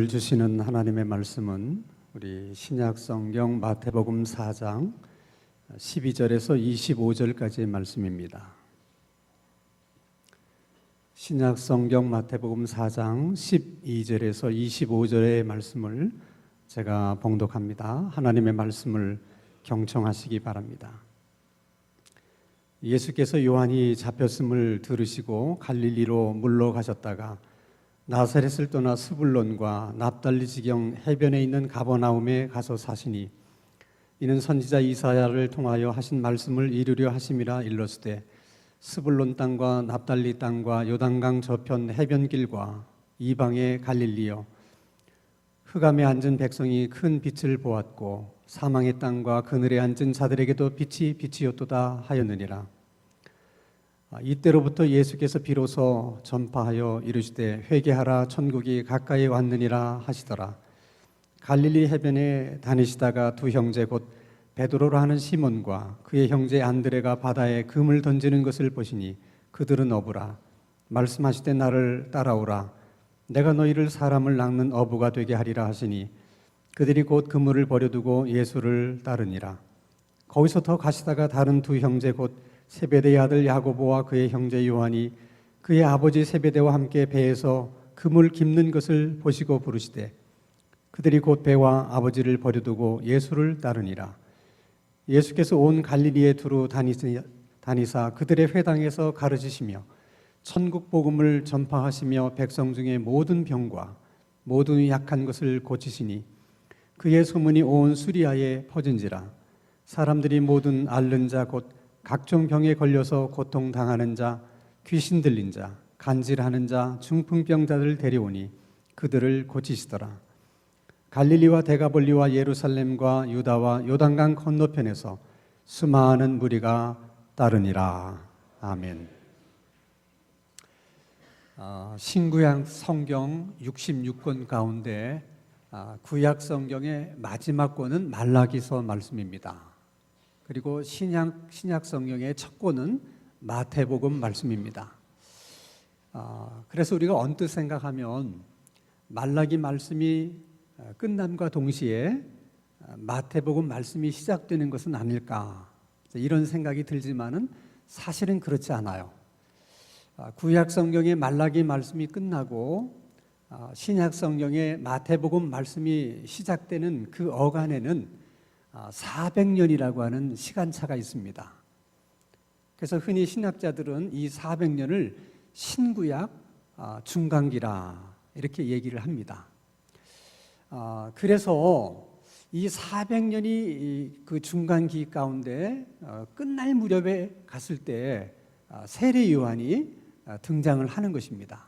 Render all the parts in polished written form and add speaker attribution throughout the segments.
Speaker 1: 오늘 주시는 하나님의 말씀은 우리 신약성경 마태복음 4장 12절에서 25절까지의 말씀입니다. 신약성경 마태복음 4장 12절에서 25절의 말씀을 제가 봉독합니다. 하나님의 말씀을 경청하시기 바랍니다. 예수께서 요한이 잡혔음을 들으시고 갈릴리로 물러가셨다가 나사렛을 떠나 스불론과 납달리 지경 해변에 있는 가버나움에 가서 사시니 이는 선지자 이사야를 통하여 하신 말씀을 이루려 하심이라 일렀으되 스불론 땅과 납달리 땅과 요단강 저편 해변길과 이방의 갈릴리여 흑암에 앉은 백성이 큰 빛을 보았고 사망의 땅과 그늘에 앉은 자들에게도 빛이 빛이었도다 하였느니라. 이때로부터 예수께서 비로소 전파하여 이르시되 회개하라 천국이 가까이 왔느니라 하시더라. 갈릴리 해변에 다니시다가 두 형제 곧 베드로라 하는 시몬과 그의 형제 안드레가 바다에 금을 던지는 것을 보시니 그들은 어부라. 말씀하시되 나를 따라오라. 내가 너희를 사람을 낚는 어부가 되게 하리라 하시니 그들이 곧 그물을 버려두고 예수를 따르니라. 거기서 더 가시다가 다른 두 형제 곧 세베대의 아들 야고보와 그의 형제 요한이 그의 아버지 세베대와 함께 배에서 그물 깁는 것을 보시고 부르시되 그들이 곧 배와 아버지를 버려두고 예수를 따르니라. 예수께서 온 갈릴리에 두루 다니사 그들의 회당에서 가르치시며 천국 복음을 전파하시며 백성 중에 모든 병과 모든 약한 것을 고치시니 그의 소문이 온 수리아에 퍼진지라. 사람들이 모든 앓는 자 곧 각종 병에 걸려서 고통당하는 자, 귀신 들린 자, 간질하는 자, 중풍병자들을 데려오니 그들을 고치시더라. 갈릴리와 데가볼리와 예루살렘과 유다와 요단강 건너편에서 수많은 무리가 따르니라. 아멘. 신구약 성경 66권 가운데 구약 성경의 마지막 권은 말라기서 말씀입니다. 그리고 신약 성경의 첫 권은 마태복음 말씀입니다. 그래서 우리가 언뜻 생각하면 말라기 말씀이 끝남과 동시에 마태복음 말씀이 시작되는 것은 아닐까 이런 생각이 들지만은 사실은 그렇지 않아요. 구약 성경의 말라기 말씀이 끝나고 신약 성경의 마태복음 말씀이 시작되는 그 어간에는 400년이라고 하는 시간차가 있습니다. 그래서 흔히 신학자들은 이 400년을 신구약 중간기라 이렇게 얘기를 합니다. 그래서 이 400년이 그 중간기 가운데 끝날 무렵에 갔을 때 세례 요한이 등장을 하는 것입니다.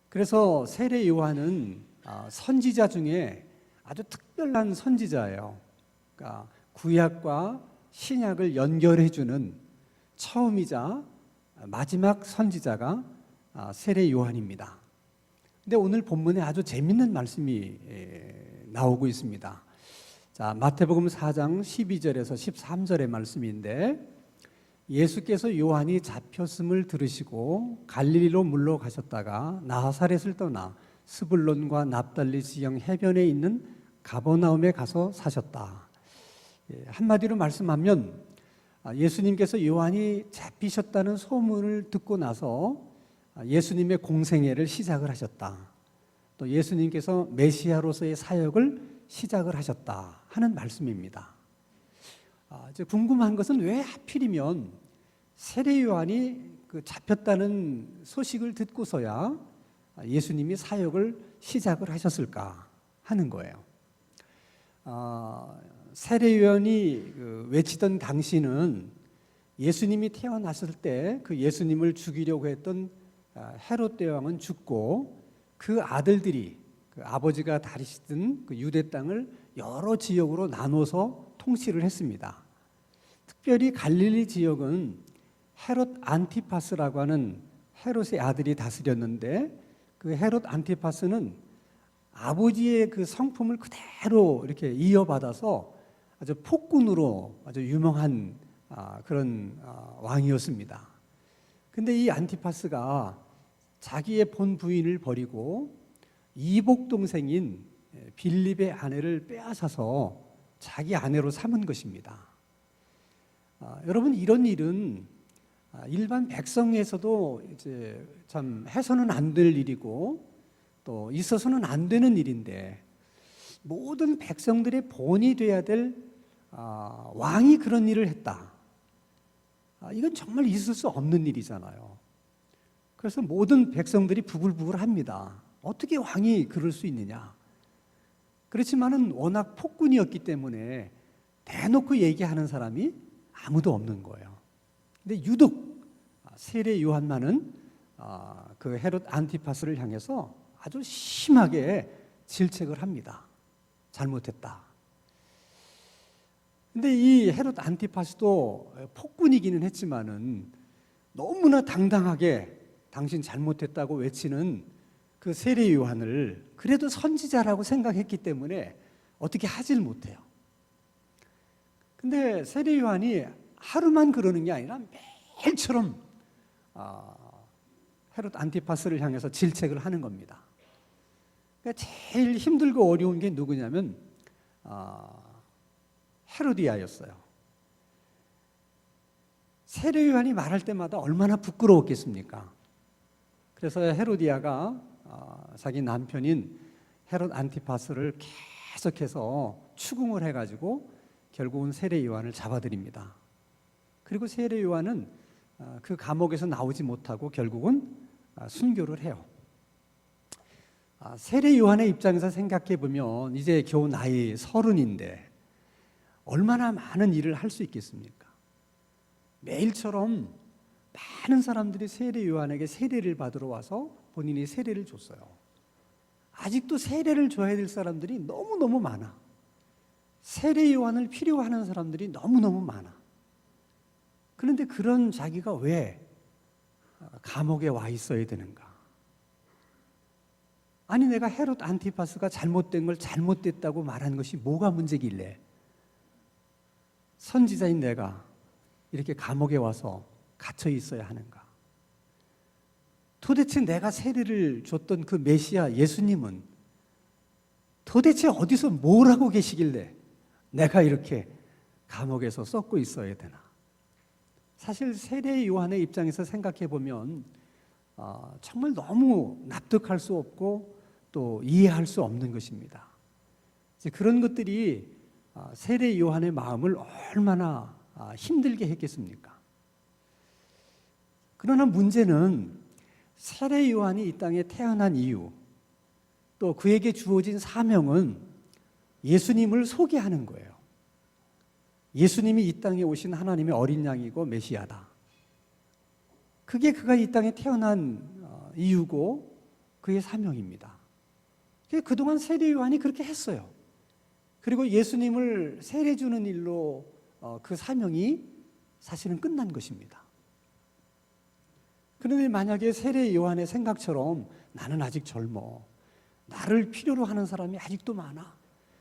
Speaker 1: 그래서 세례 요한은 선지자 중에 아주 특별한 선지자예요. 그러니까 구약과 신약을 연결해주는 처음이자 마지막 선지자가 세례 요한입니다. 근데 오늘 본문에 아주 재밌는 말씀이 나오고 있습니다. 자, 마태복음 4장 12절에서 13절의 말씀인데 예수께서 요한이 잡혔음을 들으시고 갈릴리로 물러가셨다가 나사렛을 떠나 스불론과 납달리 지경 해변에 있는 가버나움에 가서 사셨다. 한마디로 말씀하면 예수님께서 요한이 잡히셨다는 소문을 듣고 나서 예수님의 공생애를 시작을 하셨다. 또 예수님께서 메시아로서의 사역을 시작을 하셨다 하는 말씀입니다. 이제 궁금한 것은 왜 하필이면 세례 요한이 그 잡혔다는 소식을 듣고서야 예수님이 사역을 시작을 하셨을까 하는 거예요. 세례 요한이 외치던 당시는 예수님이 태어났을 때 그 예수님을 죽이려고 했던 헤롯 대왕은 죽고 그 아들들이 그 아버지가 다스리던 그 유대 땅을 여러 지역으로 나눠서 통치를 했습니다. 특별히 갈릴리 지역은 헤롯 안티파스라고 하는 헤롯의 아들이 다스렸는데 그 헤롯 안티파스는 아버지의 그 성품을 그대로 이렇게 이어받아서 아주 폭군으로 아주 유명한 그런 왕이었습니다. 근데 이 안티파스가 자기의 본 부인을 버리고 이복 동생인 빌립의 아내를 빼앗아서 자기 아내로 삼은 것입니다. 여러분, 이런 일은 일반 백성에서도 이제 참 해서는 안 될 일이고 또 있어서는 안 되는 일인데, 모든 백성들의 본이 돼야 될 왕이 그런 일을 했다. 이건 정말 있을 수 없는 일이잖아요. 그래서 모든 백성들이 부글부글합니다. 어떻게 왕이 그럴 수 있느냐. 그렇지만은 워낙 폭군이었기 때문에 대놓고 얘기하는 사람이 아무도 없는 거예요. 근데 유독 세례 요한만은 그 헤롯 안티파스를 향해서 아주 심하게 질책을 합니다. 잘못했다. 근데 이 헤롯 안티파스도 폭군이기는 했지만은 너무나 당당하게 당신 잘못했다고 외치는 그 세례 요한을 그래도 선지자라고 생각했기 때문에 어떻게 하질 못해요. 근데 세례 요한이 하루만 그러는 게 아니라 매일처럼 헤롯 안티파스를 향해서 질책을 하는 겁니다. 그러니까 제일 힘들고 어려운 게 누구냐면 헤로디아였어요. 세례 요한이 말할 때마다 얼마나 부끄러웠겠습니까? 그래서 헤로디아가 자기 남편인 헤롯 안티파스를 계속해서 추궁을 해가지고 결국은 세례 요한을 잡아들입니다. 그리고 세례 요한은 그 감옥에서 나오지 못하고 결국은 순교를 해요. 세례 요한의 입장에서 생각해 보면 이제 겨우 나이 30인데 얼마나 많은 일을 할 수 있겠습니까? 매일처럼 많은 사람들이 세례 요한에게 세례를 받으러 와서 본인이 세례를 줬어요. 아직도 세례를 줘야 될 사람들이 너무너무 많아. 세례 요한을 필요하는 사람들이 너무너무 많아. 그런데 그런 자기가 왜 감옥에 와 있어야 되는가? 아니, 내가 헤롯 안티파스가 잘못된 걸 잘못됐다고 말한 것이 뭐가 문제길래 선지자인 내가 이렇게 감옥에 와서 갇혀 있어야 하는가? 도대체 내가 세례를 줬던 그 메시아 예수님은 도대체 어디서 뭘 하고 계시길래 내가 이렇게 감옥에서 썩고 있어야 되나? 사실 세례 요한의 입장에서 생각해 보면 정말 너무 납득할 수 없고 또 이해할 수 없는 것입니다. 그런 것들이 세례 요한의 마음을 얼마나 힘들게 했겠습니까? 그러나 문제는 세례 요한이 이 땅에 태어난 이유, 또 그에게 주어진 사명은 예수님을 소개하는 거예요. 예수님이 이 땅에 오신 하나님의 어린 양이고 메시아다. 그게 그가 이 땅에 태어난 이유고 그의 사명입니다. 그동안 세례 요한이 그렇게 했어요. 그리고 예수님을 세례 주는 일로 그 사명이 사실은 끝난 것입니다. 그런데 만약에 세례 요한의 생각처럼 나는 아직 젊어, 나를 필요로 하는 사람이 아직도 많아,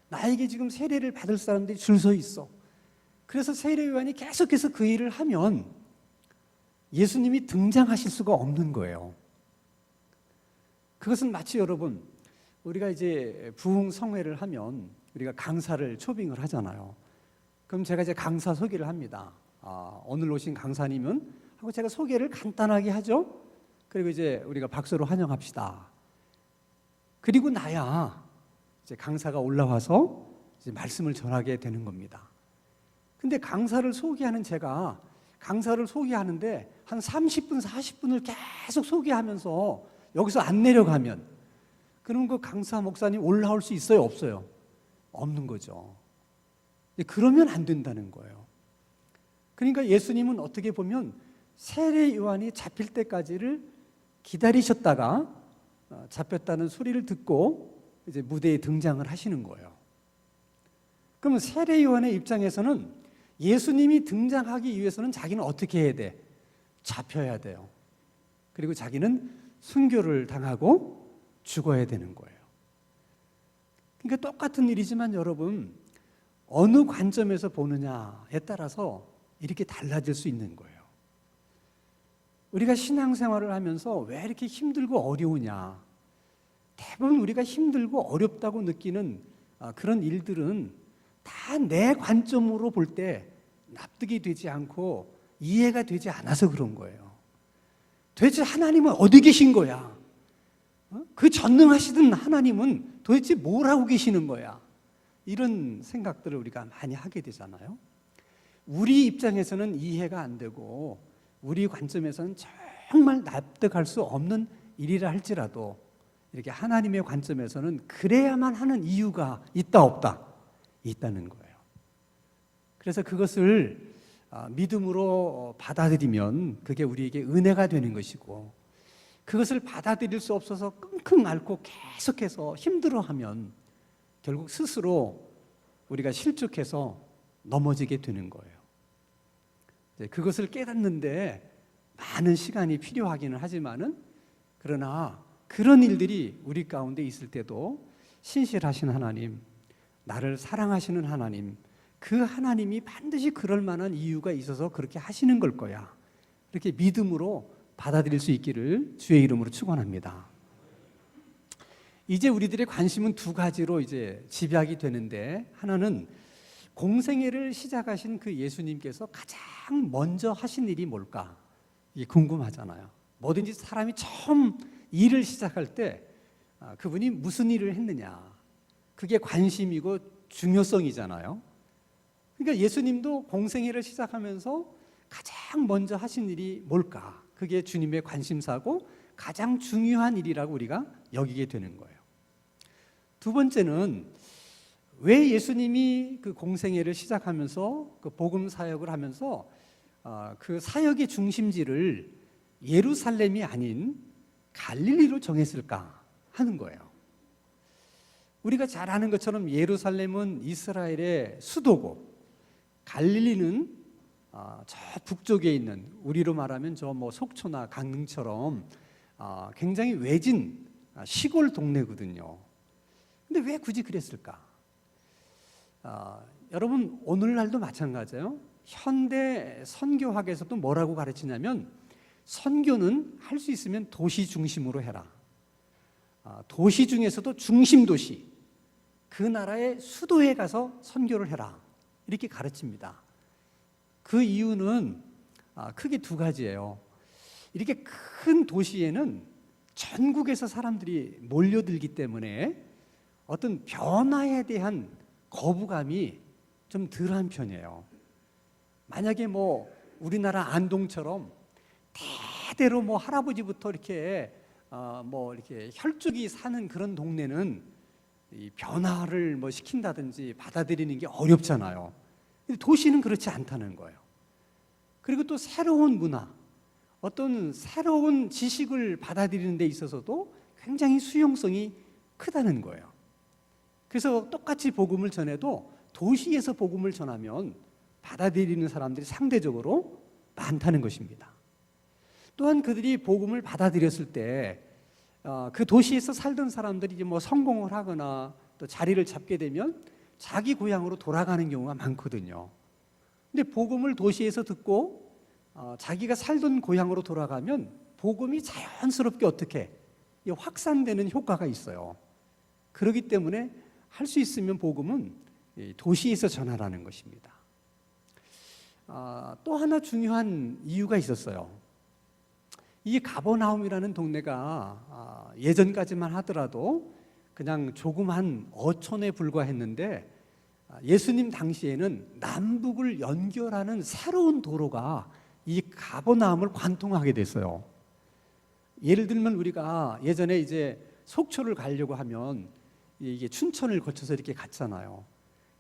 Speaker 1: 나에게 지금 세례를 받을 사람들이 줄 서 있어, 그래서 세례 요한이 계속해서 그 일을 하면 예수님이 등장하실 수가 없는 거예요. 그것은 마치 여러분, 우리가 이제 부흥성회를 하면 우리가 강사를 초빙을 하잖아요. 그럼 제가 이제 강사 소개를 합니다. 오늘 오신 강사님은 하고 제가 소개를 간단하게 하죠. 그리고 이제 우리가 박수로 환영합시다. 그리고 나야 이제 강사가 올라와서 이제 말씀을 전하게 되는 겁니다. 근데 강사를 소개하는 제가 강사를 소개하는데 한 30분, 40분을 계속 소개하면서 여기서 안 내려가면 그럼 그 강사 목사님 올라올 수 있어요? 없어요? 없는 거죠. 그러면 안 된다는 거예요. 그러니까 예수님은 어떻게 보면 세례 요한이 잡힐 때까지를 기다리셨다가 잡혔다는 소리를 듣고 이제 무대에 등장을 하시는 거예요. 그러면 세례 요한의 입장에서는 예수님이 등장하기 위해서는 자기는 어떻게 해야 돼? 잡혀야 돼요. 그리고 자기는 순교를 당하고 죽어야 되는 거예요. 그러니까 똑같은 일이지만 여러분, 어느 관점에서 보느냐에 따라서 이렇게 달라질 수 있는 거예요. 우리가 신앙생활을 하면서 왜 이렇게 힘들고 어려우냐? 대부분 우리가 힘들고 어렵다고 느끼는 그런 일들은 다 내 관점으로 볼 때 납득이 되지 않고 이해가 되지 않아서 그런 거예요. 도대체 하나님은 어디 계신 거야? 그 전능하시던 하나님은 도대체 뭘 하고 계시는 거야? 이런 생각들을 우리가 많이 하게 되잖아요. 우리 입장에서는 이해가 안 되고 우리 관점에서는 정말 납득할 수 없는 일이라 할지라도 이렇게 하나님의 관점에서는 그래야만 하는 이유가 있다 없다? 있다는 거예요. 그래서 그것을 믿음으로 받아들이면 그게 우리에게 은혜가 되는 것이고, 그것을 받아들일 수 없어서 끙끙 앓고 계속해서 힘들어하면 결국 스스로 우리가 실족해서 넘어지게 되는 거예요. 그것을 깨닫는데 많은 시간이 필요하기는 하지만은, 그러나 그런 일들이 우리 가운데 있을 때도 신실하신 하나님, 나를 사랑하시는 하나님, 그 하나님이 반드시 그럴 만한 이유가 있어서 그렇게 하시는 걸 거야, 이렇게 믿음으로 받아들일 수 있기를 주의 이름으로 축원합니다. 이제 우리들의 관심은 두 가지로 이제 집약이 되는데, 하나는 공생애를 시작하신 그 예수님께서 가장 먼저 하신 일이 뭘까? 이게 궁금하잖아요. 뭐든지 사람이 처음 일을 시작할 때 그분이 무슨 일을 했느냐, 그게 관심이고 중요성이잖아요. 그러니까 예수님도 공생애를 시작하면서 가장 먼저 하신 일이 뭘까? 그게 주님의 관심사고 가장 중요한 일이라고 우리가 여기게 되는 거예요. 두 번째는 왜 예수님이 그 공생애를 시작하면서 그 복음 사역을 하면서 그 사역의 중심지를 예루살렘이 아닌 갈릴리로 정했을까 하는 거예요. 우리가 잘 아는 것처럼 예루살렘은 이스라엘의 수도고, 갈릴리는 저 북쪽에 있는, 우리로 말하면 저 뭐 속초나 강릉처럼 굉장히 외진 시골 동네거든요. 근데 왜 굳이 그랬을까? 여러분, 오늘날도 마찬가지예요. 현대 선교학에서도 뭐라고 가르치냐면, 선교는 할 수 있으면 도시 중심으로 해라. 도시 중에서도 중심 도시, 그 나라의 수도에 가서 선교를 해라, 이렇게 가르칩니다. 그 이유는 크게 두 가지예요. 이렇게 큰 도시에는 전국에서 사람들이 몰려들기 때문에 어떤 변화에 대한 거부감이 좀 덜한 편이에요. 만약에 뭐 우리나라 안동처럼 대대로 뭐 할아버지부터 이렇게 뭐 이렇게 혈족이 사는 그런 동네는 이 변화를 뭐 시킨다든지 받아들이는 게 어렵잖아요. 근데 도시는 그렇지 않다는 거예요. 그리고 또 새로운 문화, 어떤 새로운 지식을 받아들이는 데 있어서도 굉장히 수용성이 크다는 거예요. 그래서 똑같이 복음을 전해도 도시에서 복음을 전하면 받아들이는 사람들이 상대적으로 많다는 것입니다. 또한 그들이 복음을 받아들였을 때 그 도시에서 살던 사람들이 이제 뭐 성공을 하거나 또 자리를 잡게 되면 자기 고향으로 돌아가는 경우가 많거든요. 근데 복음을 도시에서 듣고 자기가 살던 고향으로 돌아가면 복음이 자연스럽게 어떻게 확산되는 효과가 있어요. 그렇기 때문에 할 수 있으면 복음은 도시에서 전하라는 것입니다. 또 하나 중요한 이유가 있었어요. 이 가버나움이라는 동네가 예전까지만 하더라도 그냥 조그만 어촌에 불과했는데, 예수님 당시에는 남북을 연결하는 새로운 도로가 이 가버나움을 관통하게 됐어요. 예를 들면 우리가 예전에 이제 속초를 가려고 하면 이게 춘천을 거쳐서 이렇게 갔잖아요.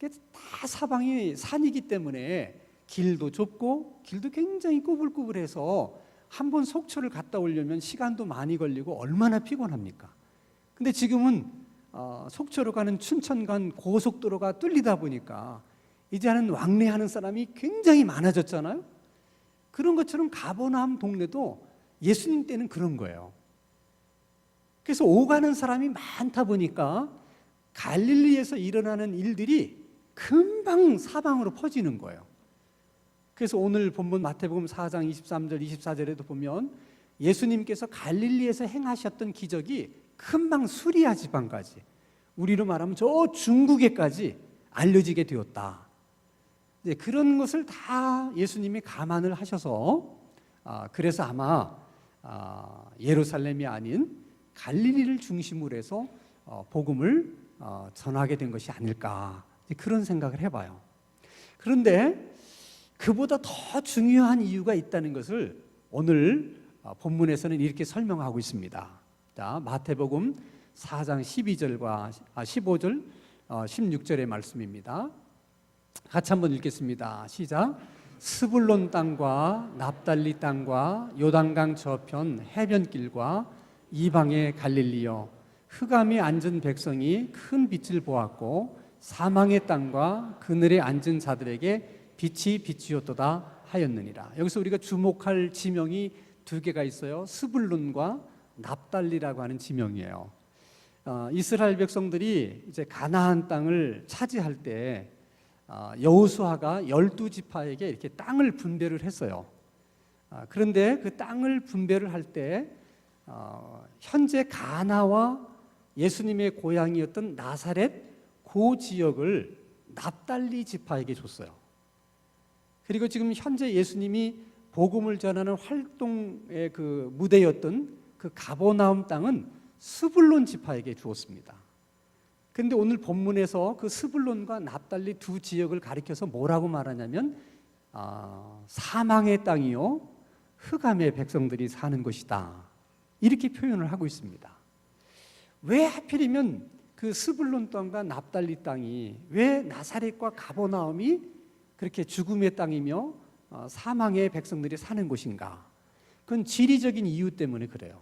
Speaker 1: 다 사방이 산이기 때문에 길도 좁고 길도 굉장히 꾸불꾸불해서 한번 속초를 갔다 오려면 시간도 많이 걸리고 얼마나 피곤합니까? 근데 지금은 속초로 가는 춘천 간 고속도로가 뚫리다 보니까 이제는 왕래하는 사람이 굉장히 많아졌잖아요. 그런 것처럼 가버나움 동네도 예수님 때는 그런 거예요. 그래서 오가는 사람이 많다 보니까 갈릴리에서 일어나는 일들이 금방 사방으로 퍼지는 거예요. 그래서 오늘 본문 마태복음 4장 23절 24절에도 보면 예수님께서 갈릴리에서 행하셨던 기적이 금방 수리아 지방까지, 우리로 말하면 저 중국에까지 알려지게 되었다. 네, 그런 것을 다 예수님이 감안을 하셔서 그래서 아마 예루살렘이 아닌 갈릴리를 중심으로 해서 복음을 전하게 된 것이 아닐까, 그런 생각을 해봐요. 그런데 그보다 더 중요한 이유가 있다는 것을 오늘 본문에서는 이렇게 설명하고 있습니다. 자, 마태복음 4장 12절과 15절 16절의 말씀입니다. 같이 한번 읽겠습니다. 시작. 스불론 땅과 납달리 땅과 요단강 저편 해변길과 이방의 갈릴리여, 흑암에 앉은 백성이 큰 빛을 보았고 사망의 땅과 그늘에 앉은 자들에게 빛이 비치었도다 하였느니라. 여기서 우리가 주목할 지명이 두 개가 있어요. 스불론과 납달리라고 하는 지명이에요. 이스라엘 백성들이 이제 가나안 땅을 차지할 때 여호수아가 12지파에게 이렇게 땅을 분배를 했어요. 그런데 그 땅을 분배를 할 때 현재 가나와 예수님의 고향이었던 나사렛 그 지역을 납달리 지파에게 줬어요. 그리고 지금 현재 예수님이 복음을 전하는 활동의 그 무대였던 그 가버나움 땅은 스불론 지파에게 주었습니다. 그런데 오늘 본문에서 그 스불론과 납달리 두 지역을 가리켜서 뭐라고 말하냐면 사망의 땅이요 흑암의 백성들이 사는 것이다, 이렇게 표현을 하고 있습니다. 왜 하필이면 그 스불론 땅과 납달리 땅이, 왜 나사렛과 가버나움이 그렇게 죽음의 땅이며 사망의 백성들이 사는 곳인가? 그건 지리적인 이유 때문에 그래요.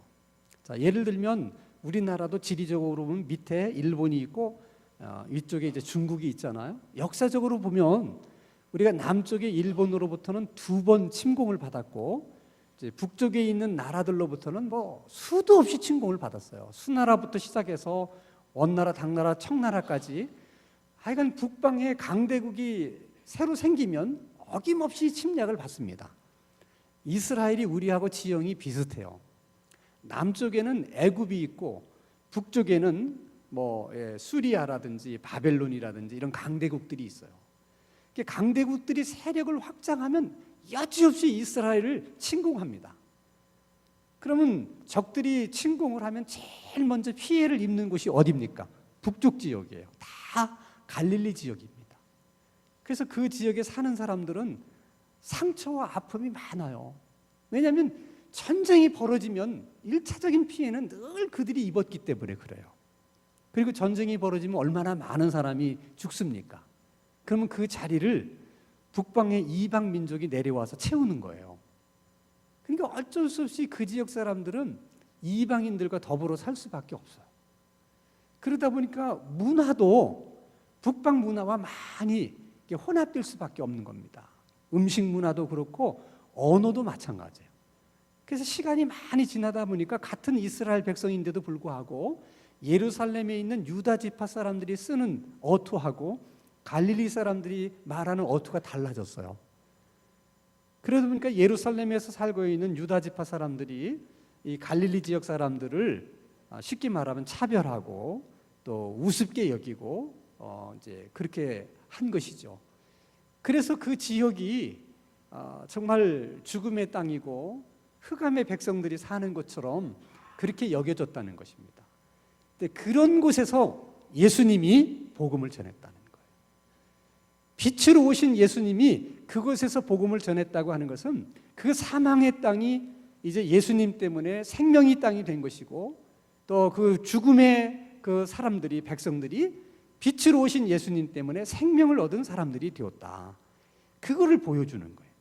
Speaker 1: 자, 예를 들면 우리나라도 지리적으로 보면 밑에 일본이 있고 위쪽에 이제 중국이 있잖아요. 역사적으로 보면 우리가 남쪽의 일본으로부터는 2번 침공을 받았고 이제 북쪽에 있는 나라들로부터는 뭐 수도 없이 침공을 받았어요. 수나라부터 시작해서 원나라, 당나라, 청나라까지 하여간 북방에 강대국이 새로 생기면 어김없이 침략을 받습니다. 이스라엘이 우리하고 지형이 비슷해요. 남쪽에는 애굽이 있고 북쪽에는 수리아라든지 바벨론이라든지 이런 강대국들이 있어요. 강대국들이 세력을 확장하면 여지없이 이스라엘을 침공합니다. 그러면 적들이 침공을 하면 제일 먼저 피해를 입는 곳이 어디입니까? 북쪽 지역이에요. 다 갈릴리 지역입니다. 그래서 그 지역에 사는 사람들은 상처와 아픔이 많아요. 왜냐하면 전쟁이 벌어지면 1차적인 피해는 늘 그들이 입었기 때문에 그래요. 그리고 전쟁이 벌어지면 얼마나 많은 사람이 죽습니까? 그러면 그 자리를 북방의 이방 민족이 내려와서 채우는 거예요. 그러니까 어쩔 수 없이 그 지역 사람들은 이방인들과 더불어 살 수밖에 없어요. 그러다 보니까 문화도 북방 문화와 많이 혼합될 수밖에 없는 겁니다. 음식 문화도 그렇고 언어도 마찬가지예요. 그래서 시간이 많이 지나다 보니까 같은 이스라엘 백성인데도 불구하고 예루살렘에 있는 유다 지파 사람들이 쓰는 어투하고 갈릴리 사람들이 말하는 어투가 달라졌어요. 그러다 보니까 예루살렘에서 살고 있는 유다 지파 사람들이 이 갈릴리 지역 사람들을 쉽게 말하면 차별하고 또 우습게 여기고 이제 그렇게 한 것이죠. 그래서 그 지역이 정말 죽음의 땅이고 흑암의 백성들이 사는 것처럼 그렇게 여겨졌다는 것입니다. 근데 그런 곳에서 예수님이 복음을 전했다는 거예요. 빛으로 오신 예수님이 그곳에서 복음을 전했다고 하는 것은 그 사망의 땅이 이제 예수님 때문에 생명의 땅이 된 것이고 또 그 죽음의 그 사람들이, 백성들이 빛으로 오신 예수님 때문에 생명을 얻은 사람들이 되었다. 그거를 보여주는 거예요.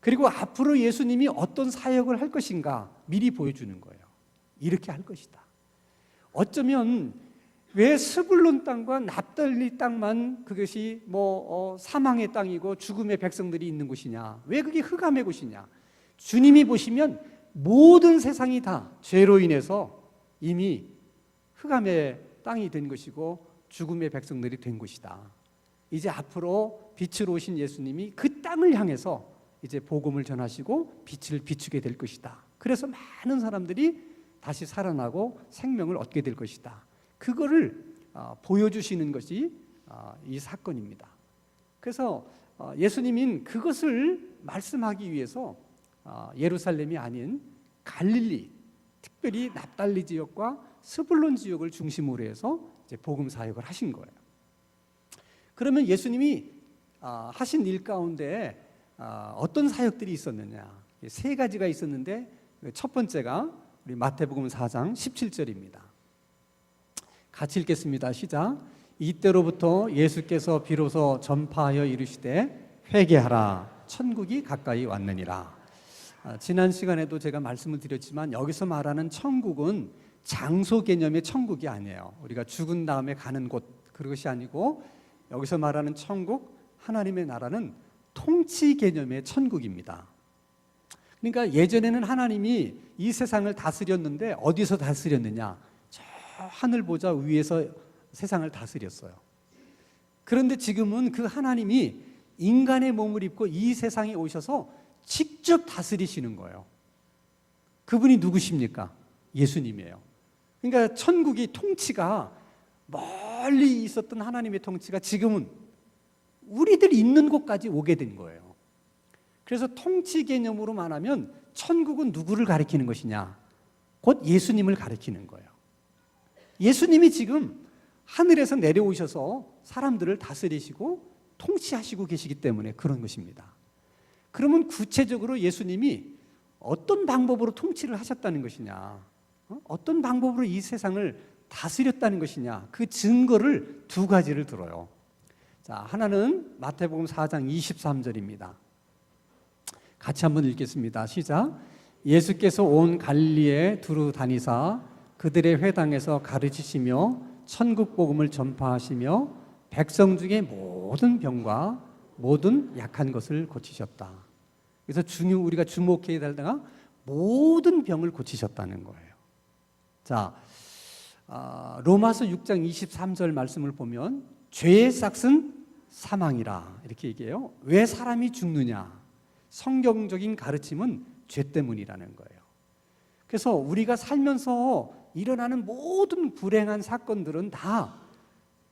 Speaker 1: 그리고 앞으로 예수님이 어떤 사역을 할 것인가 미리 보여주는 거예요. 이렇게 할 것이다. 어쩌면 왜 스불론 땅과 납달리 땅만 그것이 사망의 땅이고 죽음의 백성들이 있는 곳이냐? 왜 그게 흑암의 곳이냐? 주님이 보시면 모든 세상이 다 죄로 인해서 이미 흑암의 땅이 된 것이고 죽음의 백성들이 된 것이다. 이제 앞으로 빛으로 오신 예수님이 그 땅을 향해서 이제 복음을 전하시고 빛을 비추게 될 것이다. 그래서 많은 사람들이 다시 살아나고 생명을 얻게 될 것이다. 그거를 보여주시는 것이 이 사건입니다. 그래서 예수님은 그것을 말씀하기 위해서 예루살렘이 아닌 갈릴리, 특별히 납달리 지역과 스불론 지역을 중심으로 해서 이제 복음 사역을 하신 거예요. 그러면 예수님이 하신 일 가운데 어떤 사역들이 있었느냐? 세 가지가 있었는데 첫 번째가 우리 마태복음 4장 17절입니다. 같이 읽겠습니다. 시작. 이때로부터 예수께서 비로소 전파하여 이르시되 회개하라 천국이 가까이 왔느니라. 지난 시간에도 제가 말씀을 드렸지만 여기서 말하는 천국은 장소 개념의 천국이 아니에요. 우리가 죽은 다음에 가는 곳 그것이 아니고 여기서 말하는 천국, 하나님의 나라는 통치 개념의 천국입니다. 그러니까 예전에는 하나님이 이 세상을 다스렸는데 어디서 다스렸느냐? 저 하늘 보좌 위에서 세상을 다스렸어요. 그런데 지금은 그 하나님이 인간의 몸을 입고 이 세상에 오셔서 직접 다스리시는 거예요. 그분이 누구십니까? 예수님이에요. 그러니까 천국이 통치가 멀리 있었던 하나님의 통치가 지금은 우리들 있는 곳까지 오게 된 거예요. 그래서 통치 개념으로 말하면 천국은 누구를 가리키는 것이냐? 곧 예수님을 가리키는 거예요. 예수님이 지금 하늘에서 내려오셔서 사람들을 다스리시고 통치하시고 계시기 때문에 그런 것입니다. 그러면 구체적으로 예수님이 어떤 방법으로 통치를 하셨다는 것이냐? 어떤 방법으로 이 세상을 다스렸다는 것이냐? 그 증거를 두 가지를 들어요. 자, 하나는 마태복음 4장 23절입니다. 같이 한번 읽겠습니다. 시작. 예수께서 온 갈릴리에 두루 다니사 그들의 회당에서 가르치시며 천국 복음을 전파하시며 백성 중에 모든 병과 모든 약한 것을 고치셨다. 그래서 우리가 주목해야 될 때가 모든 병을 고치셨다는 거예요. 자, 로마서 6장 23절 말씀을 보면 죄의 싹은 사망이라 이렇게 얘기해요. 왜 사람이 죽느냐? 성경적인 가르침은 죄 때문이라는 거예요. 그래서 우리가 살면서 일어나는 모든 불행한 사건들은 다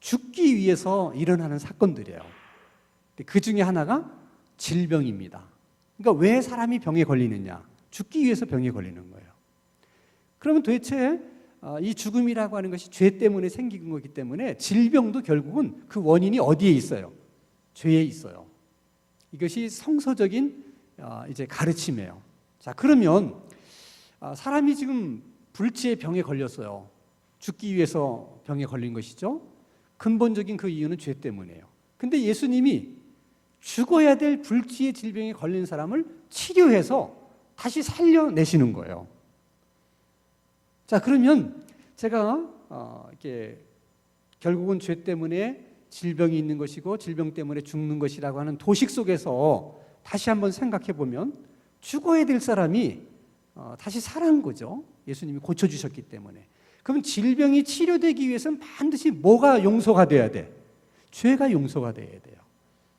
Speaker 1: 죽기 위해서 일어나는 사건들이에요. 그 중에 하나가 질병입니다. 그러니까 왜 사람이 병에 걸리느냐? 죽기 위해서 병에 걸리는 거예요. 그러면 도대체 이 죽음이라고 하는 것이 죄 때문에 생긴 거기 때문에 질병도 결국은 그 원인이 어디에 있어요? 죄에 있어요. 이것이 성서적인 이제 가르침이에요. 자, 그러면 사람이 지금 불치의 병에 걸렸어요. 죽기 위해서 병에 걸린 것이죠. 근본적인 그 이유는 죄 때문이에요. 근데 예수님이 죽어야 될 불치의 질병에 걸린 사람을 치료해서 다시 살려내시는 거예요. 자, 그러면 제가 이렇게 결국은 죄 때문에 질병이 있는 것이고 질병 때문에 죽는 것이라고 하는 도식 속에서 다시 한번 생각해 보면 죽어야 될 사람이 다시 살아난 거죠. 예수님이 고쳐주셨기 때문에. 그럼 질병이 치료되기 위해서는 반드시 뭐가 용서가 돼야 돼? 죄가 용서가 돼야 돼요.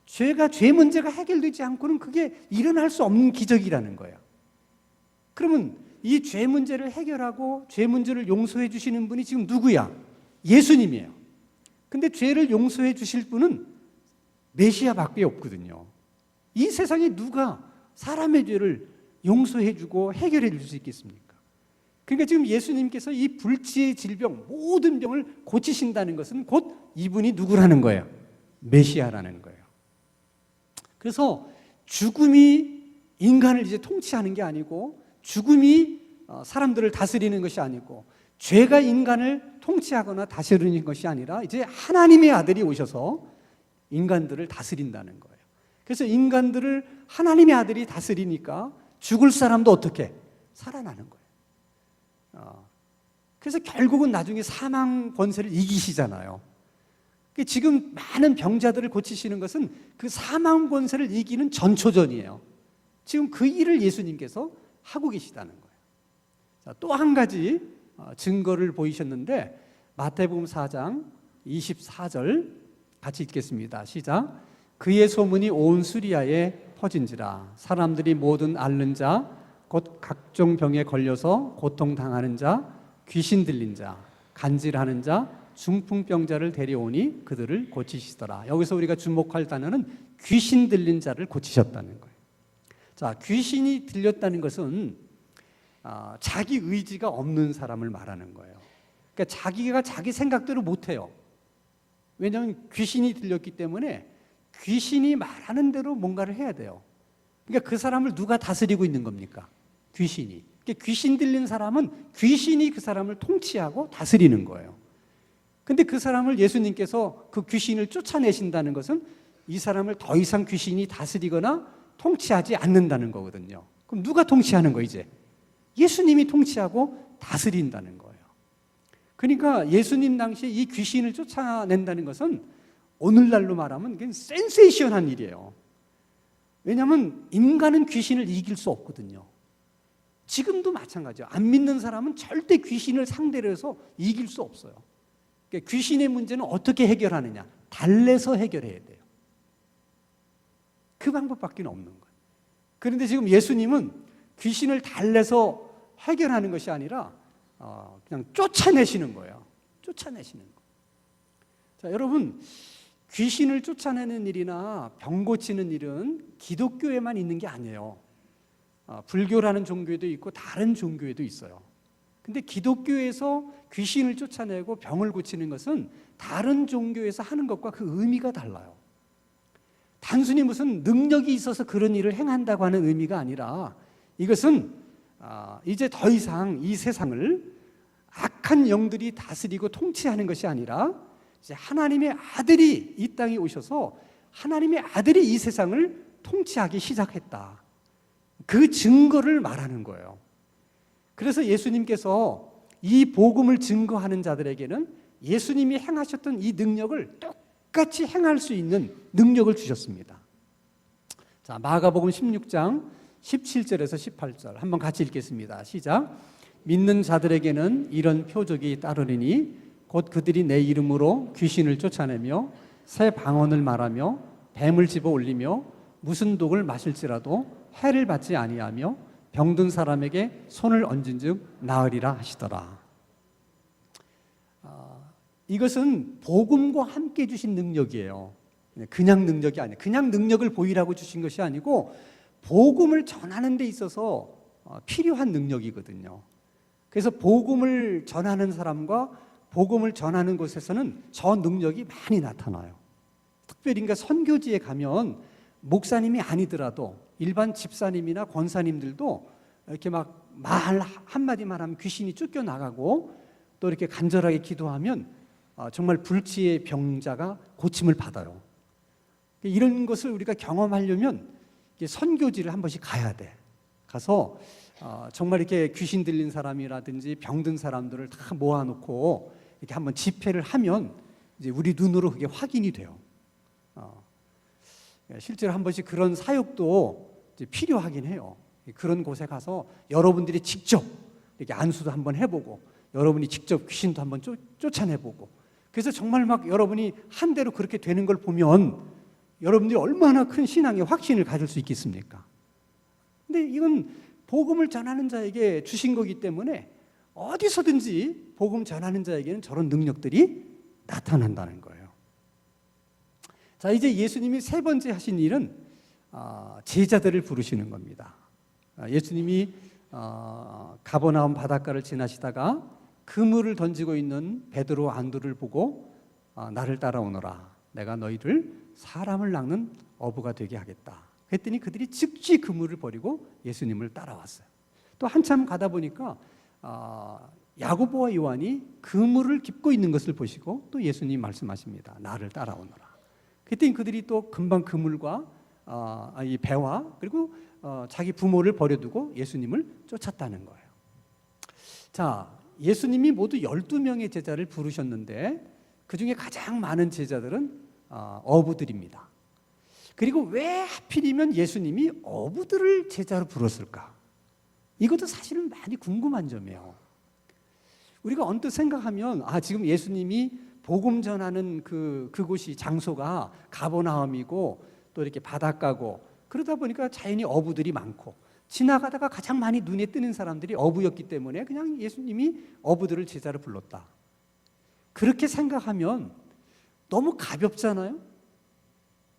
Speaker 1: 죄 문제가 해결되지 않고는 그게 일어날 수 없는 기적이라는 거예요. 그러면 이 죄 문제를 해결하고 죄 문제를 용서해 주시는 분이 지금 누구야? 예수님이에요. 근데 죄를 용서해 주실 분은 메시아밖에 없거든요. 이 세상에 누가 사람의 죄를 용서해 주고 해결해 줄 수 있겠습니까? 그러니까 지금 예수님께서 이 불치의 질병, 모든 병을 고치신다는 것은 곧 이분이 누구라는 거예요? 메시아라는 거예요. 그래서 죽음이 인간을 이제 통치하는 게 아니고 죽음이 사람들을 다스리는 것이 아니고 죄가 인간을 통치하거나 다스리는 것이 아니라 이제 하나님의 아들이 오셔서 인간들을 다스린다는 거예요. 그래서 인간들을 하나님의 아들이 다스리니까 죽을 사람도 어떻게? 살아나는 거예요. 그래서 결국은 나중에 사망 권세를 이기시잖아요. 지금 많은 병자들을 고치시는 것은 그 사망 권세를 이기는 전초전이에요. 지금 그 일을 예수님께서 하고 계시다는 거예요. 또 한 가지 증거를 보이셨는데 마태복음 4장 24절 같이 읽겠습니다. 시작. 그의 소문이 온 수리아에 퍼진지라 사람들이 모든 앓는 자 곧 각종 병에 걸려서 고통당하는 자, 귀신 들린 자, 간질하는 자, 중풍병자를 데려오니 그들을 고치시더라. 여기서 우리가 주목할 단어는 귀신 들린 자를 고치셨다는 거예요. 자, 귀신이 들렸다는 것은 자기 의지가 없는 사람을 말하는 거예요. 그러니까 자기가 자기 생각대로 못해요. 왜냐하면 귀신이 들렸기 때문에 귀신이 말하는 대로 뭔가를 해야 돼요. 그러니까 그 사람을 누가 다스리고 있는 겁니까? 귀신이. 그러니까 귀신 들린 사람은 귀신이 그 사람을 통치하고 다스리는 거예요. 근데 그 사람을 예수님께서 그 귀신을 쫓아내신다는 것은 이 사람을 더 이상 귀신이 다스리거나 통치하지 않는다는 거거든요. 그럼 누가 통치하는 거예요, 이제? 예수님이 통치하고 다스린다는 거예요. 그러니까 예수님 당시에 이 귀신을 쫓아낸다는 것은 오늘날로 말하면 그게 센세이션한 일이에요. 왜냐하면 인간은 귀신을 이길 수 없거든요. 지금도 마찬가지예요. 안 믿는 사람은 절대 귀신을 상대로 해서 이길 수 없어요. 그러니까 귀신의 문제는 어떻게 해결하느냐? 달래서 해결해야 돼요. 그 방법밖에 없는 거예요. 그런데 지금 예수님은 귀신을 달래서 해결하는 것이 아니라 그냥 쫓아내시는 거예요. 쫓아내시는 거. 자, 여러분, 귀신을 쫓아내는 일이나 병 고치는 일은 기독교에만 있는 게 아니에요. 불교라는 종교에도 있고 다른 종교에도 있어요. 근데 기독교에서 귀신을 쫓아내고 병을 고치는 것은 다른 종교에서 하는 것과 그 의미가 달라요. 단순히 무슨 능력이 있어서 그런 일을 행한다고 하는 의미가 아니라 이것은 이제 더 이상 이 세상을 악한 영들이 다스리고 통치하는 것이 아니라 이제 하나님의 아들이 이 땅에 오셔서 하나님의 아들이 이 세상을 통치하기 시작했다. 그 증거를 말하는 거예요. 그래서 예수님께서 이 복음을 증거하는 자들에게는 예수님이 행하셨던 이 능력을 똑같이 행할 수 있는 능력을 주셨습니다. 자, 마가복음 16장 17절에서 18절 한번 같이 읽겠습니다. 시작. 믿는 자들에게는 이런 표적이 따르리니 곧 그들이 내 이름으로 귀신을 쫓아내며 새 방언을 말하며 뱀을 집어 올리며 무슨 독을 마실지라도 해를 받지 아니하며 병든 사람에게 손을 얹은즉 나으리라 하시더라. 이것은 복음과 함께 주신 능력이에요. 그냥 능력이 아니에요. 그냥 능력을 보이라고 주신 것이 아니고 복음을 전하는 데 있어서 필요한 능력이거든요. 그래서 복음을 전하는 사람과 복음을 전하는 곳에서는 저 능력이 많이 나타나요. 특별히 그러니까 선교지에 가면 목사님이 아니더라도 일반 집사님이나 권사님들도 이렇게 막 말 한마디만 하면 귀신이 쫓겨나가고 또 이렇게 간절하게 기도하면 정말 불치의 병자가 고침을 받아요. 이런 것을 우리가 경험하려면 선교지를 한 번씩 가야 돼. 가서 정말 이렇게 귀신 들린 사람이라든지 병든 사람들을 다 모아놓고 이렇게 한번 집회를 하면 이제 우리 눈으로 그게 확인이 돼요. 실제로 한 번씩 그런 사역도 이제 필요하긴 해요. 그런 곳에 가서 여러분들이 직접 이렇게 안수도 한번 해보고 여러분이 직접 귀신도 한번 쫓아내보고 그래서 정말 막 여러분이 한 대로 그렇게 되는 걸 보면 여러분들이 얼마나 큰 신앙의 확신을 가질 수 있겠습니까? 근데 이건 복음을 전하는 자에게 주신 거기 때문에 어디서든지 복음 전하는 자에게는 저런 능력들이 나타난다는 거예요. 자, 이제 예수님이 세 번째 하신 일은 제자들을 부르시는 겁니다. 예수님이 가버나움 바닷가를 지나시다가 그물을 던지고 있는 베드로 안드로를 보고 나를 따라오너라. 내가 너희를 사람을 낚는 어부가 되게 하겠다. 그랬더니 그들이 즉시 그물을 버리고 예수님을 따라왔어요. 또 한참 가다 보니까 야고보와 요한이 그물을 깁고 있는 것을 보시고 또 예수님이 말씀하십니다. 나를 따라오너라. 그랬더니 그들이 또 금방 그물과 이 배와 그리고 자기 부모를 버려두고 예수님을 쫓았다는 거예요. 자, 예수님이 모두 12명의 제자를 부르셨는데 그중에 가장 많은 제자들은 어부들입니다. 그리고 왜 하필이면 예수님이 어부들을 제자로 부르셨을까? 이것도 사실은 많이 궁금한 점이에요. 우리가 언뜻 생각하면 지금 예수님이 복음 전하는 그곳이 장소가 가버나움이고 또 이렇게 바닷가고 그러다 보니까 자연히 어부들이 많고 지나가다가 가장 많이 눈에 띄는 사람들이 어부였기 때문에 그냥 예수님이 어부들을 제자로 불렀다. 그렇게 생각하면 너무 가볍잖아요.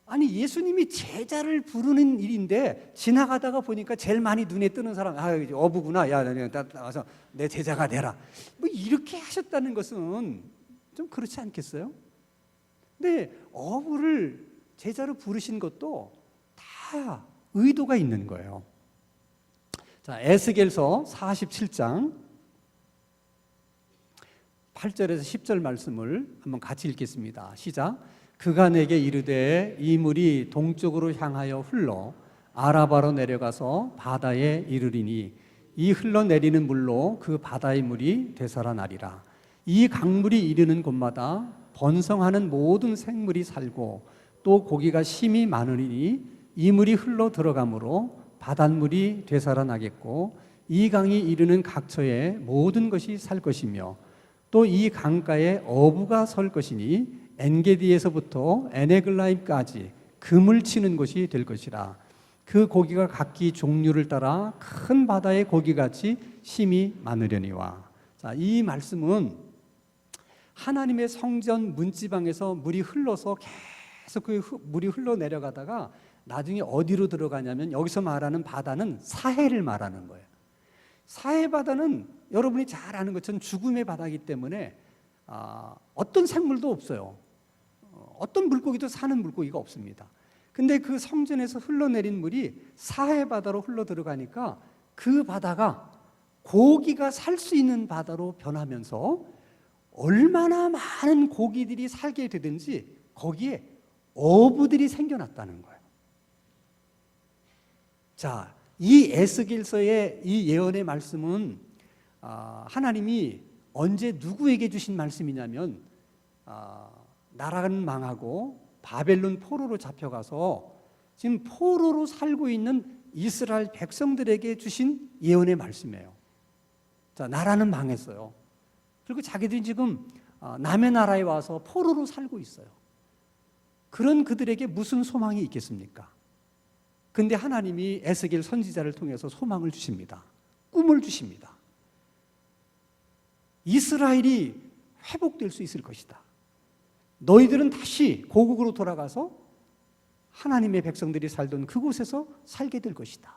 Speaker 1: 아니, 예수님이 제자를 부르는 일인데 지나가다가 보니까 제일 많이 눈에 뜨는 사람, 어부구나, 야, 와서 내 제자가 되라, 뭐 이렇게 하셨다는 것은 좀 그렇지 않겠어요? 근데 어부를 제자로 부르신 것도 다 의도가 있는 거예요. 자, 에스겔서 47장 8절에서 10절 말씀을 한번 같이 읽겠습니다. 시작. 그가 내게 이르되 이 물이 동쪽으로 향하여 흘러 아라바로 내려가서 바다에 이르리니 이 흘러내리는 물로 그 바다의 물이 되살아나리라. 이 강물이 이르는 곳마다 번성하는 모든 생물이 살고 또 고기가 심히 많으리니 이 물이 흘러 들어가므로 바닷물이 되살아나겠고 이 강이 이르는 각처에 모든 것이 살 것이며 또 이 강가에 어부가 설 것이니 엔게디에서부터 에네글라임까지 금을 치는 곳이 될 것이라. 그 고기가 각기 종류를 따라 큰 바다의 고기같이 심히 많으려니와. 자, 이 말씀은 하나님의 성전 문지방에서 물이 흘러서 계속 그 물이 흘러내려가다가 나중에 어디로 들어가냐면 여기서 말하는 바다는 사해를 말하는 거예요. 사해 바다는 여러분이 잘 아는 것처럼 죽음의 바다이기 때문에 어떤 생물도 없어요. 어떤 물고기도 사는 물고기가 없습니다. 근데 그 성전에서 흘러내린 물이 사해 바다로 흘러 들어가니까 그 바다가 고기가 살 수 있는 바다로 변하면서 얼마나 많은 고기들이 살게 되든지 거기에 어부들이 생겨났다는 거예요. 자, 이 에스겔서의 이 예언의 말씀은 하나님이 언제 누구에게 주신 말씀이냐면 나라는 망하고 바벨론 포로로 잡혀가서 지금 포로로 살고 있는 이스라엘 백성들에게 주신 예언의 말씀이에요. 자, 나라는 망했어요. 그리고 자기들이 지금 남의 나라에 와서 포로로 살고 있어요. 그런 그들에게 무슨 소망이 있겠습니까? 근데 하나님이 에스겔 선지자를 통해서 소망을 주십니다. 꿈을 주십니다. 이스라엘이 회복될 수 있을 것이다. 너희들은 다시 고국으로 돌아가서 하나님의 백성들이 살던 그곳에서 살게 될 것이다.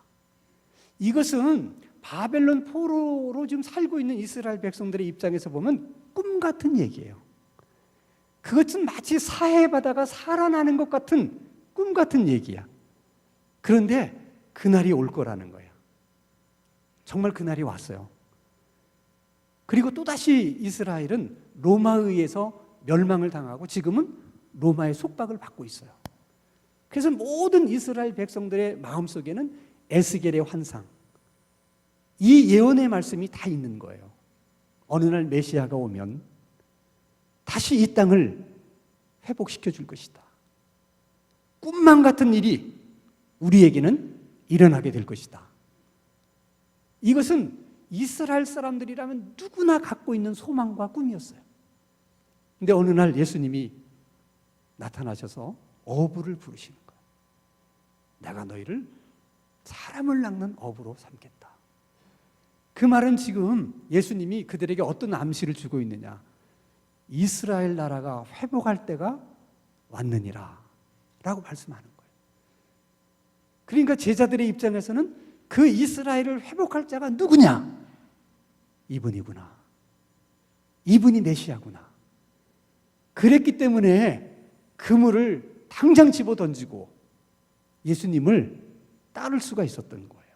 Speaker 1: 이것은 바벨론 포로로 지금 살고 있는 이스라엘 백성들의 입장에서 보면 꿈 같은 얘기예요. 그것은 마치 사해 바다가 살아나는 것 같은 꿈 같은 얘기야. 그런데 그날이 올 거라는 거야. 정말 그날이 왔어요. 그리고 또다시 이스라엘은 로마에 의해서 멸망을 당하고 지금은 로마의 속박을 받고 있어요. 그래서 모든 이스라엘 백성들의 마음속에는 에스겔의 환상, 이 예언의 말씀이 다 있는 거예요. 어느 날 메시아가 오면 다시 이 땅을 회복시켜 줄 것이다. 꿈만 같은 일이 우리에게는 일어나게 될 것이다. 이것은 이스라엘 사람들이라면 누구나 갖고 있는 소망과 꿈이었어요. 근데 어느 날 예수님이 나타나셔서 어부를 부르시는 거예요. 내가 너희를 사람을 낚는 어부로 삼겠다. 그 말은 지금 예수님이 그들에게 어떤 암시를 주고 있느냐. 이스라엘 나라가 회복할 때가 왔느니라 라고 말씀하는 거예요. 그러니까 제자들의 입장에서는 그 이스라엘을 회복할 자가 누구냐? 이분이구나. 이분이 메시아구나. 그랬기 때문에 그물을 당장 집어 던지고 예수님을 따를 수가 있었던 거예요.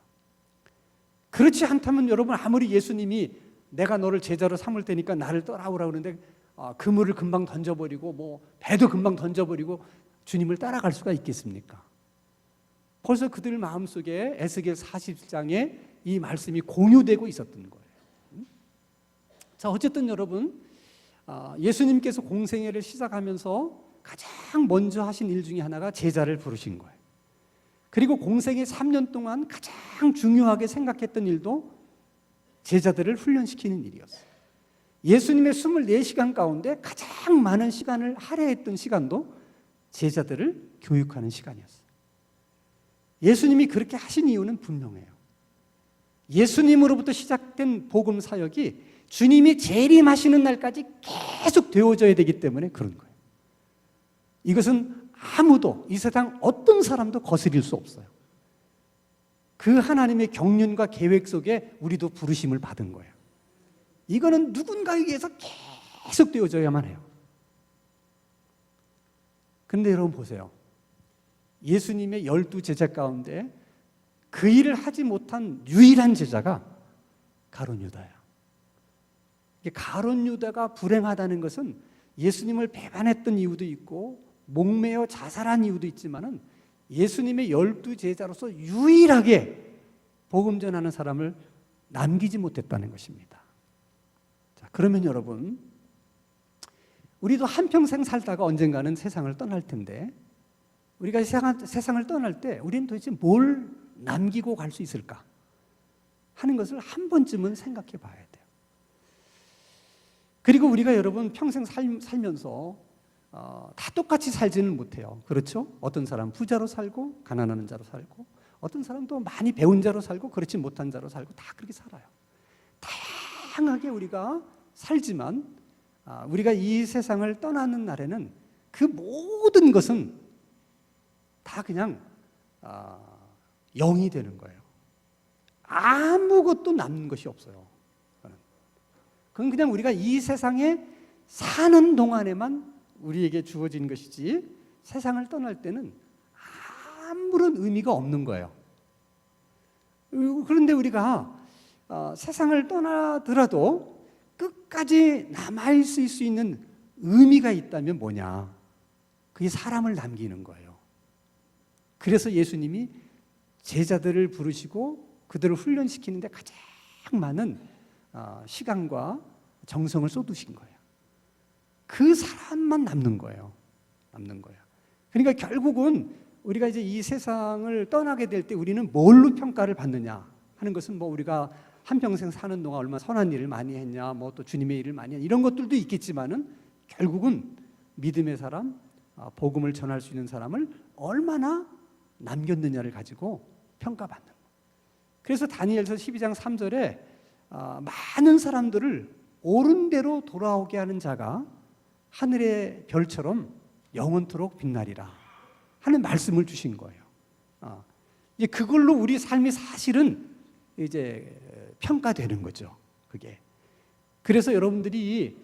Speaker 1: 그렇지 않다면 여러분, 아무리 예수님이 내가 너를 제자로 삼을 테니까 나를 따라오라 그러는데 그물을 금방 던져버리고 배도 금방 던져버리고 주님을 따라갈 수가 있겠습니까? 벌써 그들 마음속에 에스겔 40장에 이 말씀이 공유되고 있었던 거예요. 자, 어쨌든 여러분, 예수님께서 공생애를 시작하면서 가장 먼저 하신 일 중에 하나가 제자를 부르신 거예요. 그리고 공생애 3년 동안 가장 중요하게 생각했던 일도 제자들을 훈련시키는 일이었어요. 예수님의 24시간 가운데 가장 많은 시간을 할애했던 시간도 제자들을 교육하는 시간이었어요. 예수님이 그렇게 하신 이유는 분명해요. 예수님으로부터 시작된 복음 사역이 주님이 재림하시는 날까지 계속 되어져야 되기 때문에 그런 거예요. 이것은 아무도, 이 세상 어떤 사람도 거스릴 수 없어요. 그 하나님의 경륜과 계획 속에 우리도 부르심을 받은 거예요. 이거는 누군가에 의해서 계속 되어져야만 해요. 그런데 여러분 보세요. 예수님의 12제자 가운데 그 일을 하지 못한 유일한 제자가 가룟 유다예요. 가룟 유다가 불행하다는 것은 예수님을 배반했던 이유도 있고 목매어 자살한 이유도 있지만은 예수님의 12제자로서 유일하게 복음 전하는 사람을 남기지 못했다는 것입니다. 자, 그러면 여러분, 우리도 한평생 살다가 언젠가는 세상을 떠날 텐데, 우리가 세상을 떠날 때 우리는 도대체 뭘 남기고 갈 수 있을까 하는 것을 한 번쯤은 생각해 봐야 돼요. 그리고 우리가 여러분 평생 살면서 다 똑같이 살지는 못해요. 그렇죠? 어떤 사람 부자로 살고 가난한 자로 살고, 어떤 사람도 많이 배운 자로 살고 그렇지 못한 자로 살고, 다 그렇게 살아요. 다양하게 우리가 살지만 우리가 이 세상을 떠나는 날에는 그 모든 것은 다 그냥 영이 되는 거예요. 아무것도 남는 것이 없어요. 그건 그냥 우리가 이 세상에 사는 동안에만 우리에게 주어진 것이지, 세상을 떠날 때는 아무런 의미가 없는 거예요. 그런데 우리가 세상을 떠나더라도 끝까지 남아있을 수 있는 의미가 있다면 뭐냐? 그게 사람을 남기는 거예요. 그래서 예수님이 제자들을 부르시고 그들을 훈련시키는데 가장 많은 시간과 정성을 쏟으신 거예요. 그 사람만 남는 거예요. 남는 거예요. 그러니까 결국은 우리가 이제 이 세상을 떠나게 될 때 우리는 뭘로 평가를 받느냐 하는 것은, 뭐 우리가 한평생 사는 동안 얼마나 선한 일을 많이 했냐, 뭐 또 주님의 일을 많이 했냐, 이런 것들도 있겠지만은 결국은 믿음의 사람, 복음을 전할 수 있는 사람을 얼마나 남겼느냐를 가지고 평가받는 거예요. 그래서 다니엘서 12장 3절에 많은 사람들을 옳은 대로 돌아오게 하는 자가 하늘의 별처럼 영원토록 빛나리라 하는 말씀을 주신 거예요. 이제 그걸로 우리 삶이 사실은 이제 평가되는 거죠. 그게. 그래서 여러분들이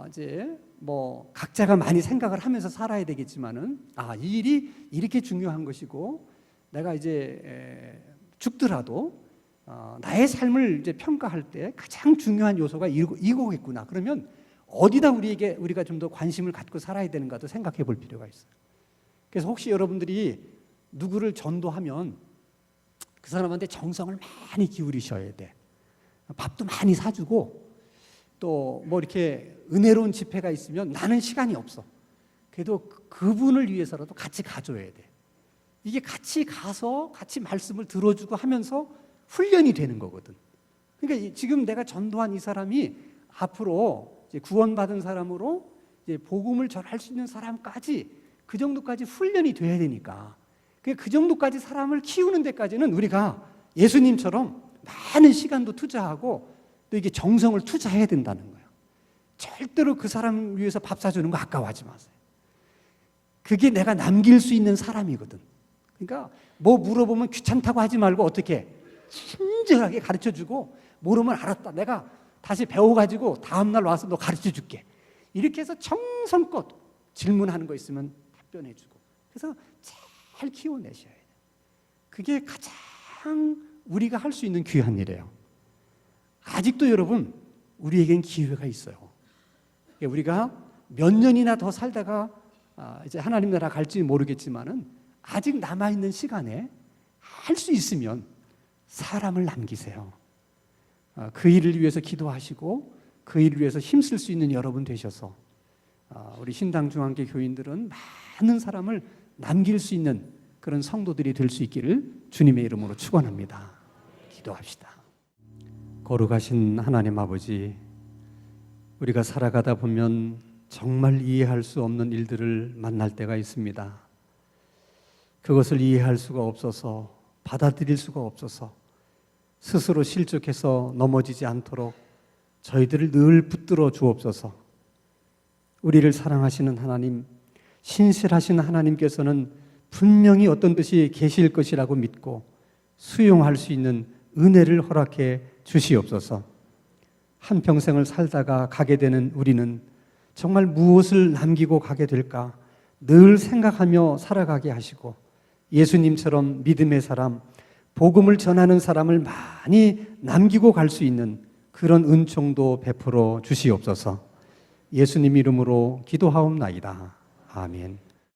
Speaker 1: 이제 뭐 각자가 많이 생각을 하면서 살아야 되겠지만은, 이 일이 이렇게 중요한 것이고, 내가 이제 죽더라도 나의 삶을 이제 평가할 때 가장 중요한 요소가 이거겠구나. 그러면 어디다 우리가 좀 더 관심을 갖고 살아야 되는가도 생각해 볼 필요가 있어요. 그래서 혹시 여러분들이 누구를 전도하면 그 사람한테 정성을 많이 기울이셔야 돼. 밥도 많이 사주고, 또 뭐 이렇게 은혜로운 집회가 있으면 나는 시간이 없어. 그래도 그분을 위해서라도 같이 가줘야 돼. 이게 같이 가서 같이 말씀을 들어주고 하면서 훈련이 되는 거거든. 그러니까 지금 내가 전도한 이 사람이 앞으로 이제 구원받은 사람으로 이제 복음을 전할 수 있는 사람까지, 그 정도까지 훈련이 돼야 되니까, 그 정도까지 사람을 키우는 데까지는 우리가 예수님처럼 많은 시간도 투자하고 또 이게 정성을 투자해야 된다는 거예요. 절대로 그 사람 위해서 밥 사주는 거 아까워하지 마세요. 그게 내가 남길 수 있는 사람이거든. 그러니까 뭐 물어보면 귀찮다고 하지 말고 어떻게 친절하게 가르쳐주고, 모르면 알았다, 내가 다시 배워가지고 다음날 와서 너 가르쳐줄게, 이렇게 해서 정성껏 질문하는 거 있으면 답변해주고, 그래서 잘 키워내셔야 돼요. 그게 가장 우리가 할 수 있는 귀한 일이에요. 아직도 여러분 우리에겐 기회가 있어요. 우리가 몇 년이나 더 살다가 이제 하나님 나라 갈지 모르겠지만은 아직 남아있는 시간에 할 수 있으면 사람을 남기세요. 그 일을 위해서 기도하시고 그 일을 위해서 힘쓸 수 있는 여러분 되셔서 우리 신당 중앙교 교인들은 많은 사람을 남길 수 있는 그런 성도들이 될 수 있기를 주님의 이름으로 축원합니다. 기도합시다. 거룩하신 하나님 아버지, 우리가 살아가다 보면 정말 이해할 수 없는 일들을 만날 때가 있습니다. 그것을 이해할 수가 없어서, 받아들일 수가 없어서 스스로 실족해서 넘어지지 않도록 저희들을 늘 붙들어 주옵소서. 우리를 사랑하시는 하나님, 신실하신 하나님께서는 분명히 어떤 뜻이 계실 것이라고 믿고 수용할 수 있는 은혜를 허락해 주시옵소서. 한평생을 살다가 가게 되는 우리는 정말 무엇을 남기고 가게 될까 늘 생각하며 살아가게 하시고, 예수님처럼 믿음의 사람, 복음을 전하는 사람을 많이 남기고 갈 수 있는 그런 은총도 베풀어 주시옵소서. 예수님 이름으로 기도하옵나이다. 아멘.